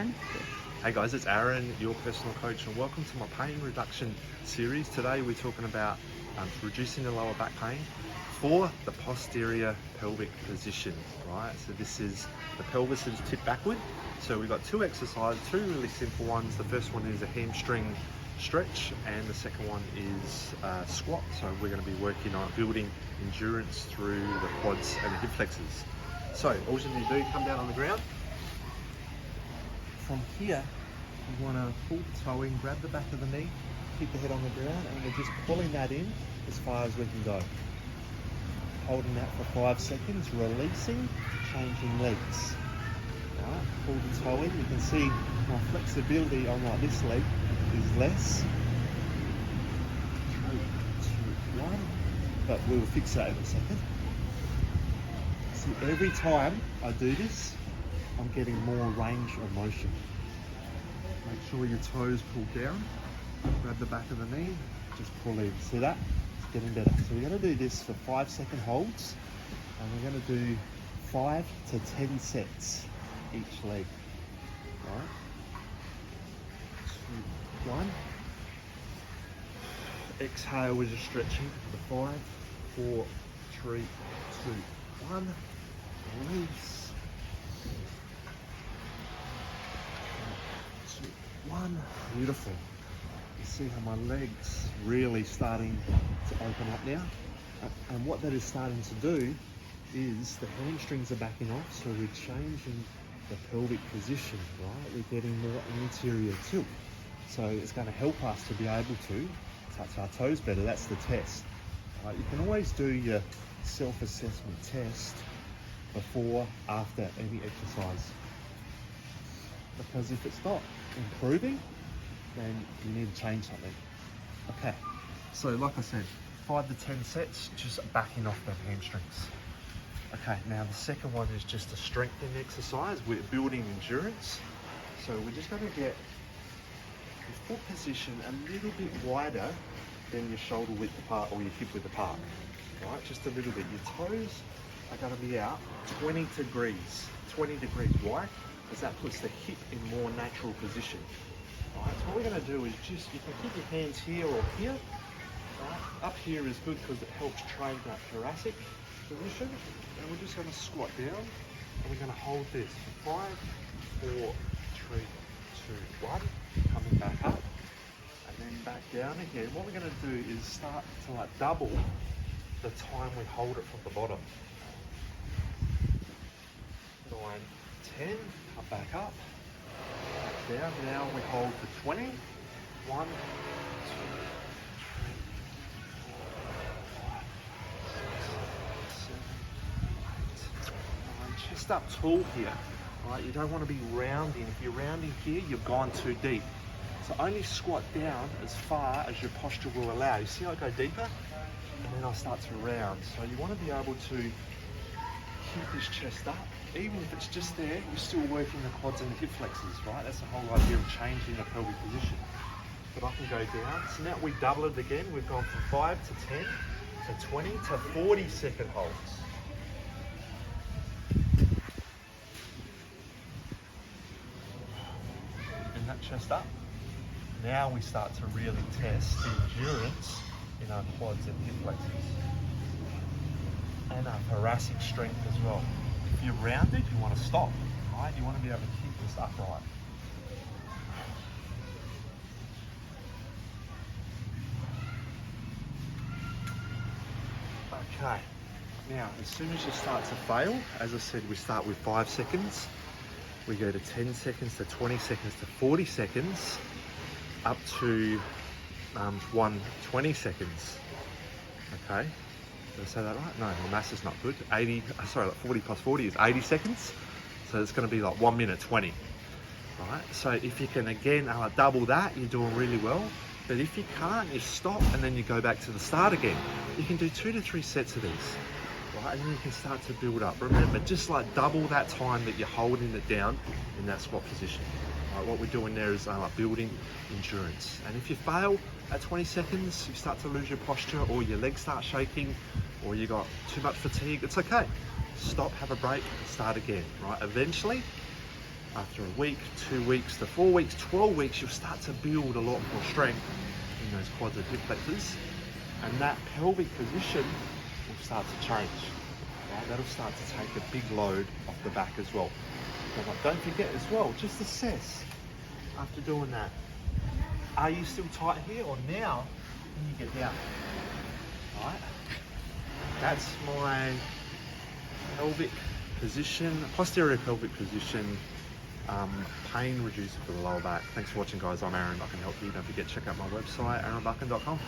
Aaron. Hey guys, it's Aaron, your personal coach, and welcome to my pain reduction series. Today we're talking about reducing the lower back pain for the posterior pelvic position, right? So this is the pelvis is tipped backward. So we've got two exercises, two really simple ones. The first one is a hamstring stretch, and the second one is squat. So we're going to be working on building endurance through the quads and the hip flexors. So all you need to do, come down on the ground. From here, you want to pull the toe in, grab the back of the knee, keep the head on the ground, and we're just pulling that in as far as we can go. Holding that for 5 seconds, releasing, changing legs. Right, pull the toe in. You can see my flexibility on like this leg is less. 3, 2, 1. But we'll fix that in a second. See, every time I do this, I'm getting more range of motion. Make sure your toes pull down, grab the back of the knee, just pull in. See that? It's getting better. So we're going to do this for 5-second holds, and we're going to do 5 to 10 sets each leg. All right? 2, 1. Exhale as you're stretching for 5, 4, 3, 2, 1. Release. 1. Beautiful. You see how my legs really starting to open up now, and what that is starting to do is the hamstrings are backing off, so we're changing the pelvic position, right? We're getting more anterior tilt, so it's going to help us to be able to touch our toes better. That's the test, right? You can always do your self-assessment test before, after any exercise, because if it's not improving, then you need to change something. Okay, so like I said, 5 to 10 sets, just backing off the hamstrings. Okay, now the second one is just a strengthening exercise. We're building endurance. So we're just going to get your foot position a little bit wider than your shoulder width apart or your hip width apart. Right, just a little bit. Your toes are going to be out 20 degrees. 20 degrees. Why? Because that puts the hip in more natural position. All right, so what we're going to do is just, you can keep your hands here or here. Right? Up here is good because it helps train that thoracic position. And we're just going to squat down, and we're going to hold this for 5, 4, 3, 2, 1. Coming back up, and then back down again. What we're going to do is start to like double the time we hold it from the bottom. 9, 10. Come back up, back down. Now we hold for 20. 1, 2, 3, 4, 5, 6, 7, 8, 9. Chest up tall here. Right, you don't want to be rounding. If you're rounding here, you've gone too deep. So only squat down as far as your posture will allow. You see I go deeper, and then I start to round. So you want to be able to keep this chest up. Even if it's just there, you're still working the quads and the hip flexors, right? That's the whole idea of changing the pelvic position. But I can go down. So now we double it again. We've gone from 5 to 10 to 20 to 40-second holds. Bring that chest up. Now we start to really test the endurance in our quads and hip flexors. And our thoracic strength as well. If you're rounded, you want to stop, right? You want to be able to keep this upright. Okay, now as soon as you start to fail, as I said, we start with 5 seconds. We go to 10 seconds, to 20 seconds, to 40 seconds, up to 120 seconds. Okay. Did I say that right? No, the maths is not good. 40 plus 40 is 80 seconds. So it's going to be like 1 minute 20. Right? So if you can again double that, you're doing really well. But if you can't, you stop and then you go back to the start again. You can do 2 to 3 sets of these. Right? And then you can start to build up. Remember, just like double that time that you're holding it down in that squat position. Right? What we're doing there is building endurance. And if you fail at 20 seconds, you start to lose your posture, or your legs start shaking, or you got too much fatigue, it's okay. Stop, have a break, start again, right? Eventually, After a week, 2 weeks to 4 weeks, 12 weeks, you'll start to build a lot more strength in those quads and hip flexors, and that pelvic position will start to change. Right? That'll start to take a big load off the back as well. Now, don't forget as well, just assess after doing that. Are you still tight here, or now when you get down? Right? That's my pelvic position, posterior pelvic position, pain reducer for the lower back. Thanks for watching, guys. I'm Aaron. I can help you. Don't forget to check out my website, aaronbuchan.com.